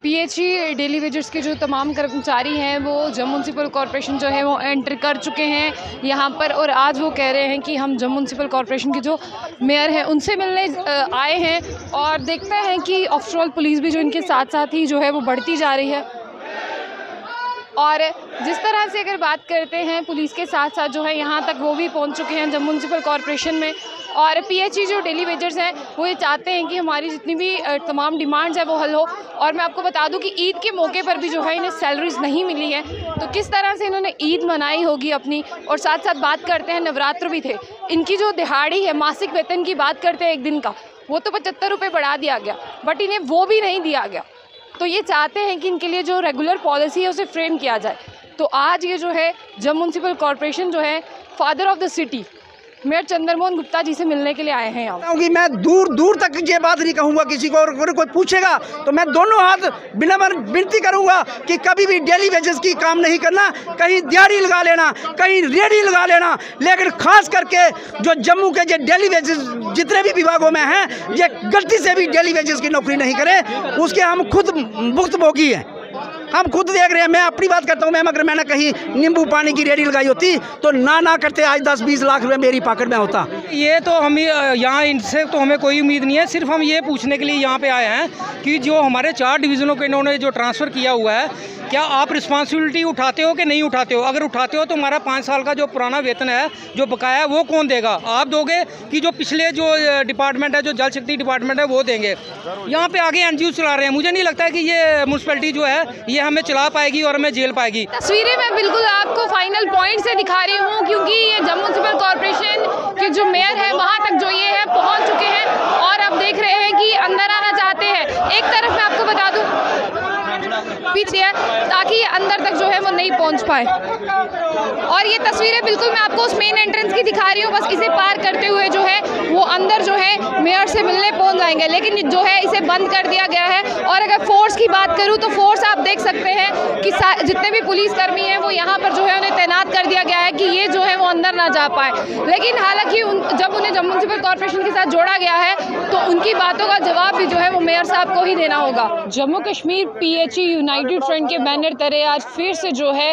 PHE daily wagers के जो तमाम कर्मचारी हैं वो जम्मू म्यूनसिपल कॉरपोरेशन जो है वो एंटर कर चुके हैं यहाँ पर, और आज वो कह रहे हैं कि हम जम्मू म्यूनसिपल कॉरपोरेशन के जो मेयर हैं उनसे मिलने आए हैं। और देखते हैं कि ओवरऑल पुलिस भी जो इनके साथ साथ ही जो है वो बढ़ती जा रही है। और जिस तरह से अगर बात करते हैं पुलिस के साथ साथ जो है यहाँ तक वो भी पहुँच चुके हैं जम्मू म्यूनसिपल कॉरपोरेशन में। और पीएचई जो डेली वेजर्स हैं वो ये चाहते हैं कि हमारी जितनी भी तमाम डिमांड्स है वो हल हो। और मैं आपको बता दूं कि ईद के मौके पर भी जो है इन्हें सैलरीज नहीं मिली है, तो किस तरह से इन्होंने ईद मनाई होगी अपनी। और साथ साथ बात करते हैं नवरात्र भी थे, इनकी जो दिहाड़ी है मासिक वेतन की बात करते हैं एक दिन का, वो तो 75 रुपये बढ़ा दिया गया, बट इन्हें वो भी नहीं दिया गया। तो ये चाहते हैं कि इनके लिए जो रेगुलर पॉलिसी है उसे फ्रेम किया जाए। तो आज ये जो है जम्मू म्यूनसिपल कॉरपोरेशन जो है father of the city mayor Chandramohan Gupta ji से मिलने के लिए आए हैं। क्योंकि मैं दूर दूर तक ये बात नहीं कहूँगा किसी को, और कोई पूछेगा तो मैं दोनों हाथ विनम्र विनती करूँगा कि कभी भी डेली वेजेस की काम नहीं करना, कहीं दिहाड़ी लगा लेना, कहीं रेडी लगा लेना, लेकिन खास करके जो जम्मू के जो डेली वेजेस जितने भी विभागों में हैं ये गलती से भी डेली वेजेस की नौकरी नहीं करें, उसके हम खुद भुक्तभोगी हैं, हम खुद देख रहे हैं। मैं अपनी बात करता हूँ, मैं अगर मैंने कहीं नींबू पानी की रेडी लगाई होती तो ना करते आज 10-20 लाख रुपए मेरी पॉकेट में होता। ये तो हम यहाँ इनसे तो हमें कोई उम्मीद नहीं है, सिर्फ हम ये पूछने के लिए यहाँ पे आए हैं कि जो हमारे 4 डिवीज़नों के इन्होंने जो ट्रांसफ़र किया हुआ है, क्या आप रिस्पॉन्सिबिलिटी उठाते हो कि नहीं उठाते हो? अगर उठाते हो तो हमारा 5 साल का जो पुराना वेतन है जो बकाया है वो कौन देगा? आप दोगे कि जो पिछले जो डिपार्टमेंट है, जो जल शक्ति डिपार्टमेंट है, वो देंगे? यहाँ पे आगे एनजीओ चला रहे हैं। मुझे नहीं लगता है कि ये म्यूनसिपैलिटी जो है ये हमें चला पाएगी और हमें जेल पाएगी। तस्वीरें मैं बिल्कुल आपको फाइनल पॉइंट से दिखा रही हूँ, क्योंकि ये जम्मू म्यूनसिपल कॉरपोरेशन के जो मेयर है वहाँ तक जो ये है पहुँच चुके हैं और अब देख रहे हैं कि अंदर आना चाहते हैं। एक तरफ मैं आपको बता दूँ पीछे है ताकि ये अंदर तक जो है वो नहीं पहुंच पाए। और ये तस्वीरें बिल्कुल मैं आपको उस मेन एंट्रेंस की दिखा रही हूँ, बस इसे पार करते हुए जो है वो अंदर जो है मेयर से मिलने पहुंच जाएंगे, लेकिन जो है इसे बंद कर दिया गया है। और अगर फोर्स की बात करूँ तो फोर्स आप देख सकते हैं कि जितने भी पुलिसकर्मी हैं वो यहाँ पर जो है उन्हें तैनात कर दिया गया है कि ये जो है वो अंदर ना जा पाए। लेकिन हालांकि जब उन्हें जम्मू म्यूनसिपल कॉरपोरेशन के साथ जोड़ा गया है तो उनकी बातों का जवाब भी जो है वो मेयर साहब को ही देना होगा। Jammu Kashmir PHE United front के बैनर तले आज फिर से जो है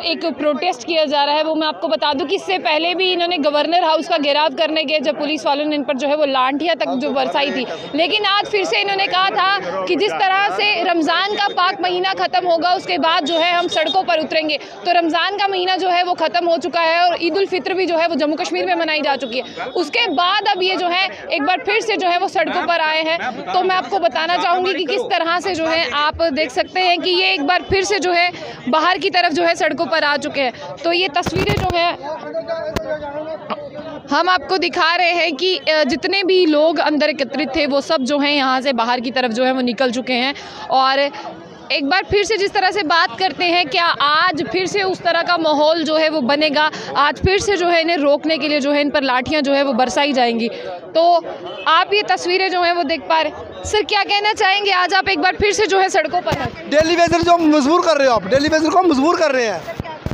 एक प्रोटेस्ट किया जा रहा है। वो मैं आपको बता दूं कि इससे पहले भी इन्होंने गवर्नर हाउस का घेराव करने गए जब पुलिस वालों ने इन पर जो है वो लाठियां तक जो बरसाई थी, लेकिन आज फिर से इन्होंने कहा था कि जिस तरह से रमज़ान का पाक महीना ख़त्म होगा उसके बाद जो है हम सड़कों पर उतरेंगे। तो रमज़ान का महीना जो है वो ख़त्म हो चुका है और ईद उल फित्र भी जो है वो जम्मू कश्मीर में मनाई जा चुकी है। उसके बाद अब ये जो है एक बार फिर से जो है वो सड़कों पर आए हैं। तो मैं आपको बताना चाहूँगी कि किस तरह से जो है आप देख सकते हैं कि ये एक बार फिर से जो है बाहर की तरफ जो है सड़कों पर आ चुके हैं। तो ये तस्वीरें जो है हम आपको दिखा रहे हैं कि जितने भी लोग अंदर एकत्रित थे वो सब जो हैं यहाँ से बाहर की तरफ जो है वो निकल चुके हैं। और एक बार फिर से जिस तरह से बात करते हैं, क्या आज फिर से उस तरह का माहौल जो है वो बनेगा? आज फिर से जो है इन्हें रोकने के लिए जो है इन पर लाठियां जो है वो बरसाई जाएंगी। तो आप ये तस्वीरें जो हैं वो देख पा रहे। सर क्या कहना चाहेंगे, आज आप एक बार फिर से जो है सड़कों पर हैं? डेली वेजर जो मजबूर कर रहे हो, आप डेली वेजर को मजबूर कर रहे हैं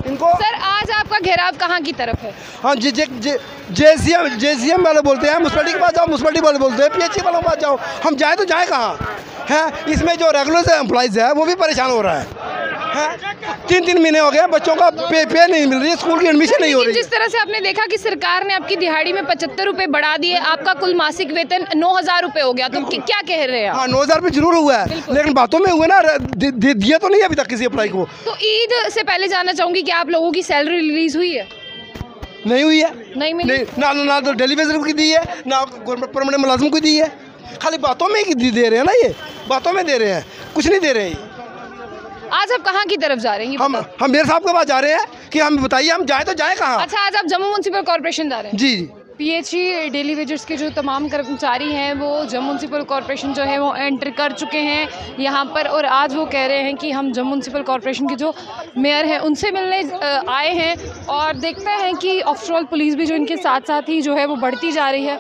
इनको। सर आज आपका घेराव कहाँ की तरफ है? हाँ जेसीएम वाले बोलते हैं, म्यूनसिपैलिटी के पास जाओ, म्यूनसिपैलिटी वाले बोलते हैं पीएचई वालों के पास जाओ। हम जाए तो जाए कहाँ है? इसमें जो रेगुलर एम्प्लॉइज है वो भी परेशान हो रहा है। 3 महीने हो गए बच्चों का पे नहीं मिल रही है, स्कूल की एडमिशन नहीं हो रही। जिस तरह से आपने देखा कि सरकार ने आपकी दिहाड़ी में 75 रुपये बढ़ा दिए, आपका कुल मासिक वेतन 9,000 रुपये हो गया, तो क्या कह रहे हैं? हाँ 9,000 रुपये जरूर हुआ है, लेकिन बातों में हुए ना, दिया तो नहीं अभी तक किसी एम्प्लॉय को। तो ईद से पहले जानना चाहूँगी कि आप लोगों की सैलरी रिलीज हुई है? नहीं हुई है, नहीं मिली ना तो डेली वेजर की दी है, ना परमानेंट मुलाजिम को दी है। खाली बातों में दे रहे हैं ना, ये बातों में दे रहे हैं, कुछ नहीं दे रहे हैं। आज आप कहाँ की तरफ जा रहे हैं? हम मेयर साहब के पास जा रहे हैं कि हम बताइए हम जाए तो जाए कहाँ। अच्छा, आज आप जम्मू म्यूनसिपल कॉरपोरेशन जा रहे हैं? जी। पीएचई डेली वेजर्स के जो तमाम कर्मचारी हैं वो जम्मू म्यूनसिपल कॉरपोरेशन जो है वो एंटर कर चुके हैं यहाँ पर, और आज वो कह रहे हैं कि हम जम्मू म्यूनसिपल कॉरपोरेशन के जो मेयर हैं उनसे मिलने आए हैं। और देखते हैं कि ओवरऑल पुलिस भी जो इनके साथ साथ ही जो है वो बढ़ती जा रही है।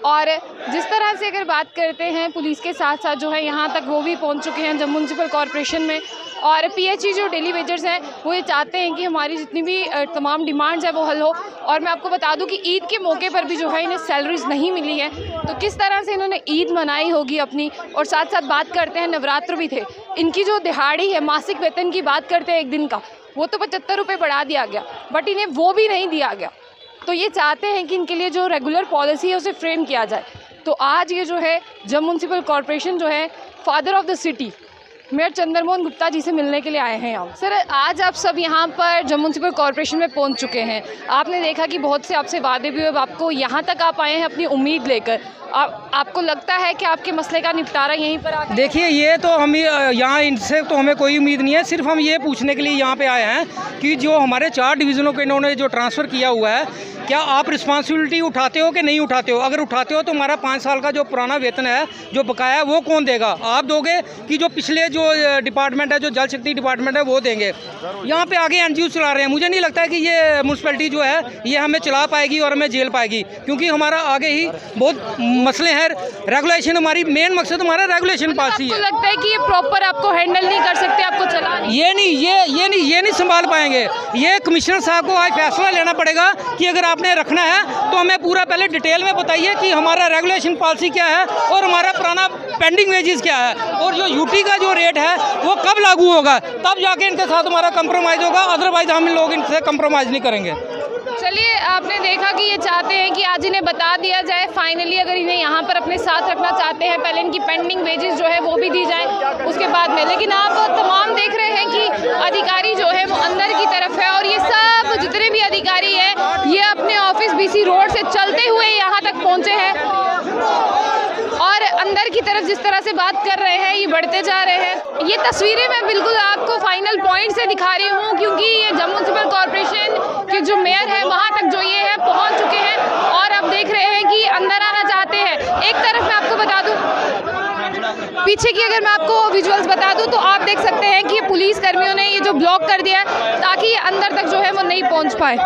और जिस तरह से अगर बात करते हैं पुलिस के साथ साथ जो है यहाँ तक वो भी पहुँच चुके हैं जब म्यूनसिपल कॉरपोरेशन में। और पीएचई जो डेली वेजर्स हैं वो ये चाहते हैं कि हमारी जितनी भी तमाम डिमांड्स हैं वो हल हो। और मैं आपको बता दूं कि ईद के मौके पर भी जो है इन्हें सैलरीज नहीं मिली है, तो किस तरह से इन्होंने ईद मनाई होगी अपनी। और साथ साथ बात करते हैं नवरात्र भी थे, इनकी जो दिहाड़ी है मासिक वेतन की बात करते हैं एक दिन का, वो तो 75 रुपये बढ़ा दिया गया, बट इन्हें वो भी नहीं दिया गया। तो ये चाहते हैं कि इनके लिए जो रेगुलर पॉलिसी है उसे फ्रेम किया जाए। तो आज ये जो है जब म्यूनसिपल कॉरपोरेशन जो है father of the city mayor Chandramohan Gupta ji से मिलने के लिए आए हैं यहाँ। सर आज आप सब यहाँ पर जब म्यूनसिपल कॉरपोरेशन में पहुँच चुके हैं, आपने देखा कि बहुत से आपसे वादे भी हुए, आपको यहाँ तक आप आए हैं अपनी उम्मीद लेकर। आपको लगता है कि आपके मसले का निपटारा यहीं पर आके? देखिए ये तो हम यहाँ इनसे तो हमें कोई उम्मीद नहीं है, सिर्फ हम ये पूछने के लिए यहाँ पे आए हैं कि जो हमारे 4 डिवीज़नों को इन्होंने जो ट्रांसफ़र किया हुआ है, क्या आप रिस्पांसिबिलिटी उठाते हो कि नहीं उठाते हो? अगर उठाते हो तो हमारा 5 साल का जो पुराना वेतन है जो बकाया है वो कौन देगा? आप दोगे कि जो पिछले जो डिपार्टमेंट है, जो जल शक्ति डिपार्टमेंट है वो देंगे? यहाँ पे आगे एनजीओ चला रहे हैं। मुझे नहीं लगता है कि ये म्यूनसिपैलिटी जो है ये हमें चला पाएगी और हमें झेल पाएगी, क्योंकि हमारा आगे ही बहुत मसले हैं। रेगुलेशन हमारी मेन मकसद हमारा रेगुलेशन पॉलिसी है। लगता है कि ये प्रॉपर आपको हैंडल नहीं कर सकते, आपको चला ये नहीं संभाल पाएंगे। ये कमिश्नर साहब को आज फैसला लेना पड़ेगा कि अगर आपने रखना है तो हमें पूरा पहले डिटेल में बताइए कि हमारा रेगुलेशन पॉलिसी क्या है और हमारा पुराना पेंडिंग वेजेस क्या है, और जो यूटी का जो रेट है वो कब लागू होगा, तब जाके इनके साथ हमारा कंप्रोमाइज़ होगा। अदरवाइज हम लोग इनसे कंप्रोमाइज़ नहीं करेंगे। चलिए, आपने देखा कि ये चाहते हैं कि आज इन्हें बता दिया जाए फाइनली, अगर इन्हें यहाँ पर अपने साथ रखना चाहते हैं पहले इनकी पेंडिंग वेजेस जो है वो भी दी जाए उसके बाद में। लेकिन आप तमाम देख रहे हैं कि अधिकारी जो है वो अंदर की तरफ है, और ये सब जितने भी अधिकारी हैं ये अपने ऑफिस बीसी रोड से चलते हुए यहाँ तक पहुँचे हैं और अंदर की तरफ जिस तरह से बात कर रहे हैं ये बढ़ते जा रहे हैं। ये तस्वीरें मैं बिल्कुल आपको फाइनल पॉइंट से दिखा रही हूँ, क्योंकि ये जब म्यूनसिपल कॉरपोरेशन के जो मेयर है वहाँ तक जो ये है पहुँच चुके हैं और अब देख रहे हैं कि अंदर आना चाहते हैं। एक तरफ मैं आपको बता दूँ, पीछे की अगर मैं आपको विजुअल्स बता दूं तो आप देख सकते हैं कि पुलिस कर्मियों ने ये जो ब्लॉक कर दिया है ताकि ये अंदर तक जो है वो नहीं पहुंच पाए।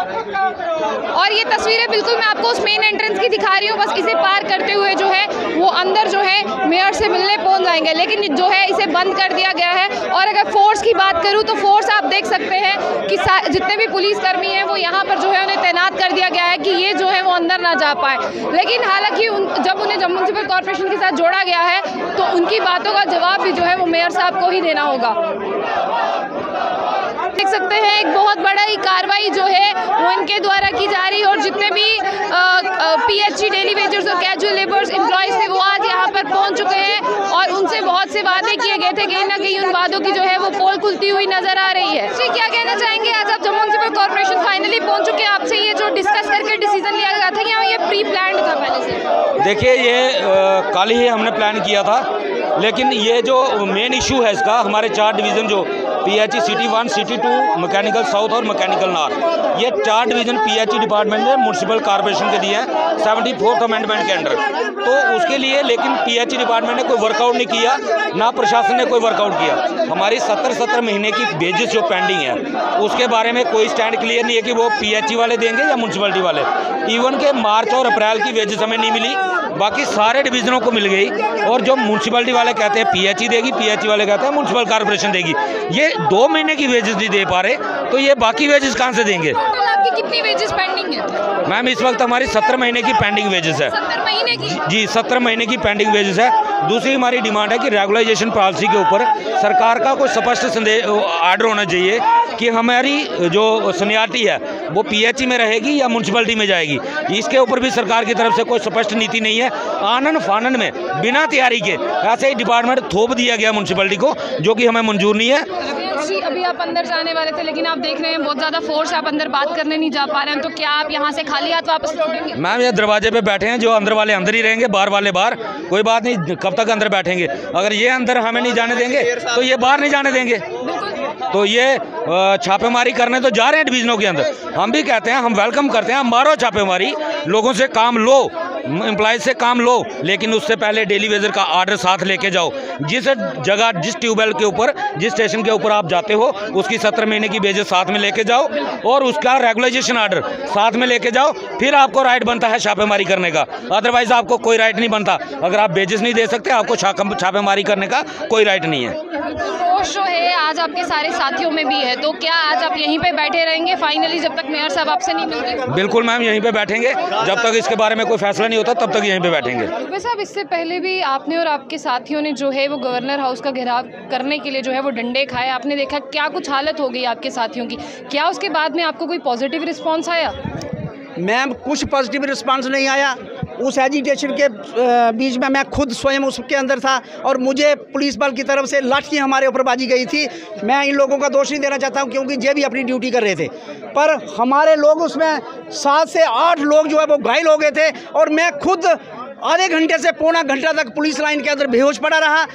और ये तस्वीरें बिल्कुल मैं आपको उस मेन एंट्रेंस की दिखा रही हूँ, बस इसे पार करते हुए जो है वो अंदर जो है मेयर से मिलने पहुंच जाएंगे, लेकिन जो है इसे बंद कर दिया गया है। और अगर फोर्स की बात करूँ तो फोर्स आप देख सकते हैं कि जितने भी पुलिस कर्मी हैं वो यहाँ पर जो है उन्हें तैनात कर दिया गया है कि ये जो है वो अंदर ना जा पाए। लेकिन हालांकि जब उन्हें जब म्यूनसिपल कॉरपोरेशन के साथ जोड़ा गया है तो उनकी बातों का जवाब भी जो है वो मेयर साहब को ही देना होगा। देख सकते हैं एक बहुत बड़ा ही कार्रवाई जो है वो इनके द्वारा की जा रही है, और जितने भी पीएचई डेली वेजर्स और कैजुअल लेबर्स एम्प्लॉयज थे वो आज यहाँ पर पहुँच चुके हैं और उनसे बहुत से वादे किए गए थे, कहीं ना कहीं उन वादों की जो है वो पोल खुलती हुई नजर आ रही है। जी, क्या कहना चाहेंगे? आज आप जब म्यूनसिपल कॉरपोरेशन फाइनली पहुँच चुके हैं, आपसे ये जो डिस्कस करके डिसीजन लिया गया था या ये प्री प्लान्ड था पहले से? देखिए, ये कल ही हमने प्लान किया था, लेकिन ये जो मेन इशू है इसका, हमारे 4 डिवीज़न जो PHE city 1, city 2, mechanical south और मैकेनिकल नॉर्थ, ये 4 डिवीज़न पीएचई डिपार्टमेंट ने म्यूनसिपल कॉर्पोरेशन के दिए हैं 74th अमेंडमेंट के अंडर। तो उसके लिए लेकिन पीएचई डिपार्टमेंट ने कोई वर्कआउट नहीं किया, ना प्रशासन ने कोई वर्कआउट किया। हमारी 70 महीने की वेजेस जो पेंडिंग है उसके बारे में कोई स्टैंड क्लियर नहीं है कि वो पीएचई वाले देंगे या म्यूनसिपलिटी वाले। इवन के मार्च और अप्रैल की वेजेस हमें नहीं मिली, बाकी सारे डिवीज़नों को मिल गई। और जो म्यूनसिपलिटी वाले कहते हैं पीएचई देगी, पीएचई वाले कहते हैं म्यूनसिपल कॉर्पोरेशन देगी। ये 2 महीने की वेजेस नहीं दे पा रहे, तो ये बाकी वेजेस कहाँ से देंगे? आपकी कितनी वेजेस पेंडिंग है? मैम, इस वक्त हमारी 17 महीने की पेंडिंग वेजेस है। 70 महीने की? जी, 17 महीने की पेंडिंग वेजेस है। दूसरी हमारी डिमांड है कि रेगुलाइजेशन पॉलिसी के ऊपर सरकार का कोई स्पष्ट संदेश आर्डर होना चाहिए कि हमारी जो सीनियरिटी है वो पीएचई में रहेगी या म्यूनसिपलिटी में जाएगी। इसके ऊपर भी सरकार की तरफ से कोई स्पष्ट नीति नहीं है। आनन फानन में बिना तैयारी के ऐसे ही डिपार्टमेंट थोप दिया गया म्यूनसिपलिटी को, जो कि हमें मंजूर नहीं है। अभी आप अंदर जाने वाले थे, लेकिन आप देख रहे हैं बहुत ज़्यादा फोर्स, आप अंदर बात करने नहीं जा पा रहे हैं, तो क्या आप यहाँ से खाली हाथ वापस लौटेंगे? मैम, ये दरवाजे पे बैठे हैं, जो अंदर वाले अंदर ही रहेंगे, बाहर वाले बाहर। कोई बात नहीं, कब तक अंदर बैठेंगे? अगर ये अंदर हमें नहीं जाने देंगे तो ये बाहर नहीं जाने देंगे। तो ये छापेमारी करने तो जा रहे हैं डिवीजनों के अंदर। हम भी कहते हैं, हम वेलकम करते हैं, हम मारो छापेमारी, लोगों से काम लो, एम्प्लॉय से काम लो, लेकिन उससे पहले डेली वेजर का ऑर्डर साथ लेके जाओ। जिस जगह, जिस ट्यूबवेल के ऊपर, जिस स्टेशन के ऊपर आप जाते हो, उसकी 17 महीने की वेजेस साथ में लेके जाओ और उसका रेगुलाइजेशन ऑर्डर साथ में लेके जाओ, फिर आपको राइट बनता है छापेमारी करने का। अदरवाइज आपको कोई राइट नहीं बनता। अगर आप वेजेस नहीं दे सकते, आपको छापेमारी करने का कोई राइट नहीं है। रोष जो है आज आपके सारे साथियों में भी है, तो क्या आज आप यहीं पे बैठे रहेंगे फाइनली जब तक मेयर साहब आपसे नहीं मिलते? बिल्कुल मैम, यहीं पे बैठेंगे जब तक इसके बारे में कोई फैसला नहीं होता, तब तक यहीं पे बैठेंगे। दुबे साहब, इससे पहले भी आपने और आपके साथियों ने जो है वो गवर्नर हाउस का घेराव करने के लिए जो है वो डंडे खाए, आपने देखा क्या कुछ हालत हो गई आपके साथियों की, क्या उसके बाद में आपको कोई पॉजिटिव रिस्पॉन्स आया? मैम, कुछ पॉजिटिव रिस्पांस नहीं आया। उस एजिटेशन के बीच में मैं खुद स्वयं उसके अंदर था और मुझे पुलिस बल की तरफ से लाठी हमारे ऊपर बाजी गई थी। मैं इन लोगों का दोष नहीं देना चाहता हूं, क्योंकि ये भी अपनी ड्यूटी कर रहे थे, पर हमारे लोग उसमें 7 से 8 लोग जो है वो घायल हो गए थे और मैं खुद आधे घंटे से पौना घंटा तक पुलिस लाइन के अंदर बेहोश पड़ा रहा।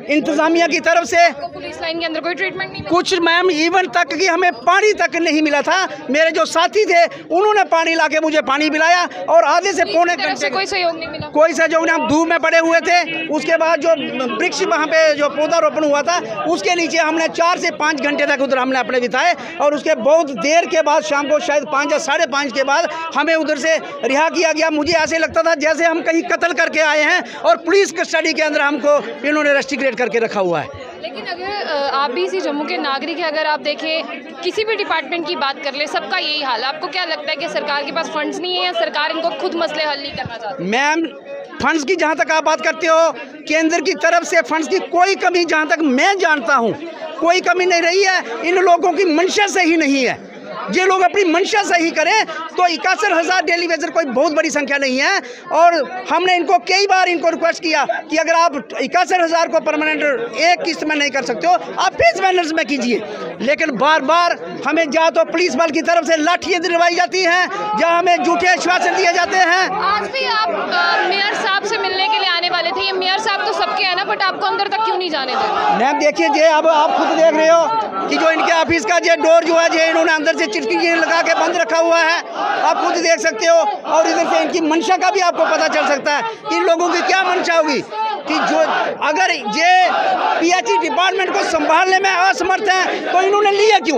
इंतजामिया की तरफ से पुलिस लाइन के अंदर कोई ट्रीटमेंट नहीं? कुछ मैम, इवन तक कि हमें पानी तक नहीं मिला था। मेरे जो साथी थे उन्होंने पानी लाके मुझे पानी पिलाया और आधे से पौने घंटे कोई सहयोग नहीं मिला। कोई सहयोग नहीं। हम धूप में पड़े हुए थे। उसके बाद जो वृक्ष वहाँ पे जो पौधारोपण हुआ था उसके नीचे हमने 4 से 5 घंटे तक उधर हमने अपने बिताए और उसके बहुत देर के बाद शाम को शायद 5 या 5:30 के बाद हमें उधर से रिहा किया गया। मुझे ऐसे लगता था जैसे हम कहीं कत्ल करके आए हैं और पुलिस कस्टडी के अंदर हमको इन्होंने रेस्ट्रिक्ट करके रखा हुआ है। लेकिन अगर आप भी इसी जम्मू के नागरिक हैं, अगर आप देखें किसी भी डिपार्टमेंट की बात कर ले, सबका यही हाल है। आपको क्या लगता है कि सरकार के पास फंड्स नहीं है या सरकार इनको खुद मसले हल नहीं करना चाहती? मैम, फंड्स की जहाँ तक आप बात करते हो, केंद्र की तरफ से फंड्स की कोई कमी जहाँ तक मैं जानता हूँ कोई कमी नहीं रही है। इन लोगों की मंशा सही नहीं है। ये लोग अपनी मंशा सही करें तो 71,000 डेली वेजर कोई बहुत बड़ी संख्या नहीं है। और हमने इनको कई बार रिक्वेस्ट किया कि अगर आप 71,000 को परमानेंट एक किस्त में नहीं कर सकते हो, आप फेज बैनर्स में कीजिए। लेकिन बार बार हमें या तो पुलिस बल की तरफ से लाठियाँ दिलवाई जाती हैं या हमें झूठे आश्वासन दिए जाते हैं। आज भी आप मेयर साहब से मिलने के लिए आने वाले थे। ये मेयर साहब तो सबके हैं ना, बट आपको अंदर तक क्यों नहीं जाने दे? मैम देखिए, जे अब आप खुद देख रहे हो कि जो इनके ऑफिस का जे डोर जो है, जे इन्होंने अंदर से चिटकी लगा के बंद रखा हुआ है, आप खुद देख सकते हो। और इधर से इनकी मंशा का भी आपको पता चल सकता है कि इन लोगों की क्या मंशा होगी कि जो अगर ये पीएचई डिपार्टमेंट को संभालने में असमर्थ हैं तो इन्होंने लिया क्यों?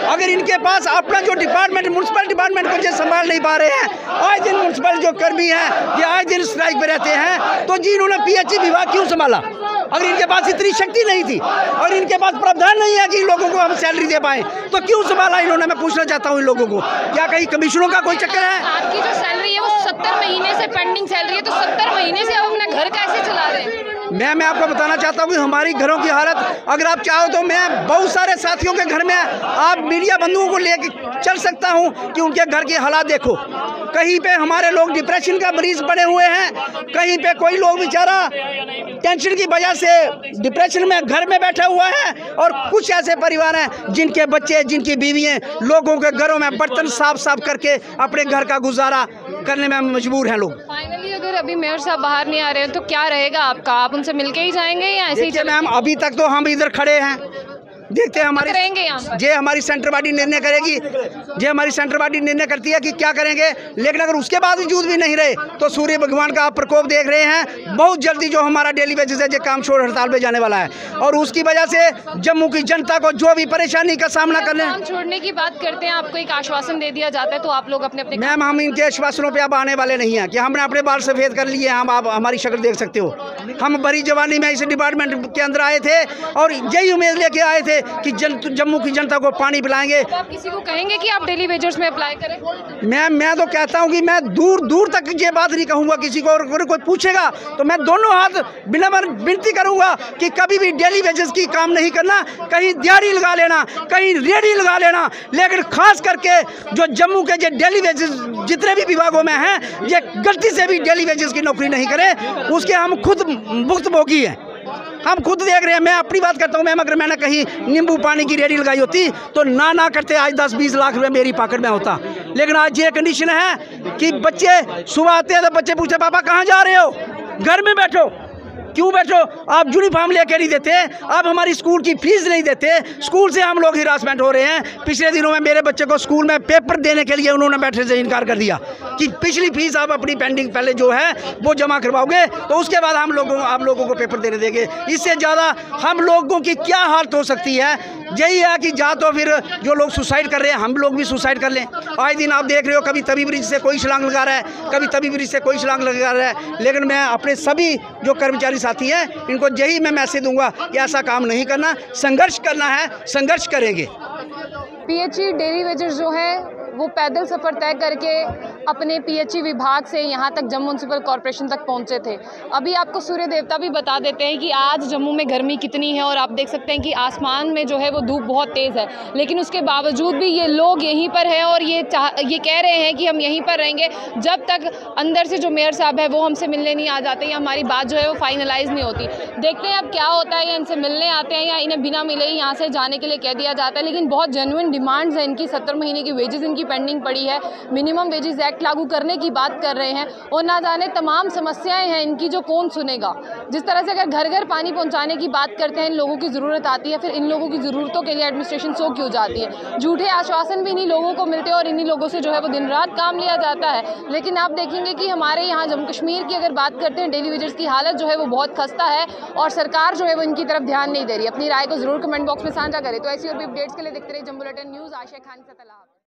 अगर इनके पास अपना जो डिपार्टमेंट, म्यूनसिपल डिपार्टमेंट को जो संभाल नहीं पा रहे हैं, आज दिन म्यूनसिपल जो कर्मी हैं ये आज दिन स्ट्राइक पे रहते हैं, तो जी इन्होंने पीएचई विभाग क्यों संभाला? अगर इनके पास इतनी शक्ति नहीं थी और इनके पास प्रावधान नहीं है कि इन लोगों को हम सैलरी दे पाएं, तो क्यों संभाला इन्होंने? मैं पूछना चाहता हूँ इन लोगों को, क्या कहीं कमीशनों का कोई चक्कर है? आपकी जो सैलरी है वो 70 महीने से पेंडिंग सैलरी है, तो 70 महीने से आप अपना घर कैसे चला रहे हैं? मैं आपको बताना चाहता हूँ कि हमारी घरों की हालत, अगर आप चाहो तो मैं बहुत सारे साथियों के घर में आप मीडिया बंधुओं को लेकर चल सकता हूँ कि उनके घर की हालात देखो। कहीं पे हमारे लोग डिप्रेशन का मरीज पड़े हुए हैं, कहीं पे कोई लोग बेचारा टेंशन की वजह से डिप्रेशन में घर में बैठा हुआ है, और कुछ ऐसे परिवार हैं जिनके बच्चे, जिनकी बीवियाँ लोगों के घरों में बर्तन साफ करके अपने घर का गुजारा करने में मजबूर हैं लोग। फाइनली अगर अभी मेयर साहब बाहर नहीं आ रहे हैं तो क्या रहेगा आपका? आप उनसे मिलके ही जाएंगे या ऐसे ही मैम, अभी तक तो हम इधर खड़े हैं, देखते हैं हमारी रहेंगे यहाँ पर। जे हमारी सेंटर बॉडी निर्णय करेगी, जे हमारी सेंटर बॉडी निर्णय करती है कि क्या करेंगे। लेकिन अगर उसके बावजूद भी नहीं रहे तो सूर्य भगवान का आप प्रकोप देख रहे हैं। बहुत जल्दी जो हमारा डेली बेसिस है जो काम छोड़ हड़ताल पे जाने वाला है, और उसकी वजह से जम्मू की जनता को जो भी परेशानी का सामना करने। काम छोड़ने की बात करते हैं, आपको एक आश्वासन दे दिया जाता है तो आप लोग अपने अपने। मैम, हम इनके आश्वासनों पे अब आने वाले नहीं हैं कि हमने अपने बाल सफ़ेद कर लिए। हम आप हमारी शक्ल देख सकते हो, हम बड़ी जवानी में इस डिपार्टमेंट के अंदर आए थे और यही उम्मीद लेके आए थे कि जम्मू की जनता को पानी पिलाएंगे। तो आप किसी को कहेंगे कि आप डेली वेजर्स में अप्लाई करें? मैं तो कहता हूं कि मैं दूर दूर तक ये बात नहीं कहूंगा किसी को, और कोई पूछेगा तो मैं दोनों हाथ विनम्र विनती करूंगा कि कभी भी डेली वेजेस की काम नहीं करना। कहीं दिहाड़ी लगा लेना, कहीं रेडी लगा लेना, लेकिन खास करके जो जम्मू के जो डेली वेजेस जितने भी विभागों में हैं, ये गलती से भी डेली वेजेस की नौकरी नहीं करें। उसके हम खुद भुक्तभोगी हैं, हम खुद देख रहे हैं। मैं अपनी बात करता हूँ, मैम, अगर मैंने कहीं नींबू पानी की रेडी लगाई होती तो ना करते आज 10-20 लाख रुपए मेरी पॉकेट में होता। लेकिन आज ये कंडीशन है कि बच्चे सुबह आते हैं तो बच्चे पूछते पापा कहाँ जा रहे हो? घर में बैठो, क्यों बैठो? आप यूनिफॉर्म लेके नहीं देते, आप हमारी स्कूल की फीस नहीं देते, स्कूल से हम लोग हिरासमेंट हो रहे हैं। पिछले दिनों में मेरे बच्चे को स्कूल में पेपर देने के लिए उन्होंने बैठने से इनकार कर दिया कि पिछली फीस आप अपनी पेंडिंग पहले जो है वो जमा करवाओगे तो उसके बाद आप लोगों को पेपर देने देंगे। इससे ज़्यादा हम लोगों की क्या हालत हो सकती है? यही है कि जा तो फिर जो लोग सुसाइड कर रहे हैं हम लोग भी सुसाइड कर लें। आए दिन आप देख रहे हो, कभी तवी ब्रिज से कोई छलांग लगा रहा है, कभी तवी ब्रिज से कोई छलांग लगा रहा है। लेकिन मैं अपने सभी जो कर्मचारी साथी हैं इनको यही मैं मैसेज दूंगा कि ऐसा काम नहीं करना, संघर्ष करना है, संघर्ष करेंगे। पीएचई डेली वेजर्स जो है वो पैदल सफ़र तय करके अपने पीएचई विभाग से यहाँ तक जम्मू म्यूनसिपल कॉरपोरेशन तक पहुँचे थे। अभी आपको सूर्य देवता भी बता देते हैं कि आज जम्मू में गर्मी कितनी है और आप देख सकते हैं कि आसमान में जो है वो धूप बहुत तेज़ है, लेकिन उसके बावजूद भी ये लोग यहीं पर हैं और ये कह रहे हैं कि हम यहीं पर रहेंगे जब तक अंदर से जो मेयर साहब है वो हमसे मिलने नहीं आ जाते या हमारी बात जो है वो फाइनलाइज नहीं होती। देखते हैं अब क्या होता है, या इनसे मिलने आते हैं या इन्हें बिना मिले ही यहाँ से जाने के लिए कह दिया जाता है। लेकिन बहुत जेन्युइन डिमांड्स हैं इनकी, 70 महीने की वेजेस इनकी पेंडिंग पड़ी है, मिनिमम वेजेस एक्ट लागू करने की बात कर रहे हैं और ना जाने तमाम समस्याएं हैं इनकी जो कौन सुनेगा। जिस तरह से अगर घर घर पानी पहुंचाने की बात करते हैं, इन लोगों की ज़रूरत आती है, फिर इन लोगों की ज़रूरतों के लिए एडमिनिस्ट्रेशन सो क्यों जाती है? झूठे आश्वासन भी इन्हीं लोगों को मिलते हैं और इन्हीं लोगों से जो है वो दिन रात काम लिया जाता है। लेकिन आप देखेंगे कि हमारे यहाँ जम्मू कश्मीर की अगर बात करते हैं, डेली वेजर्स की हालत जो है वो बहुत खस्ता है और सरकार जो है वो इनकी तरफ ध्यान नहीं दे रही। अपनी राय को जरूर कमेंट बॉक्स में साझा करें। तो ऐसी और भी अपडेट्स के लिए देखते रहिए जम्मू बुलेटिन न्यूज़। आशिया खान से तलाब।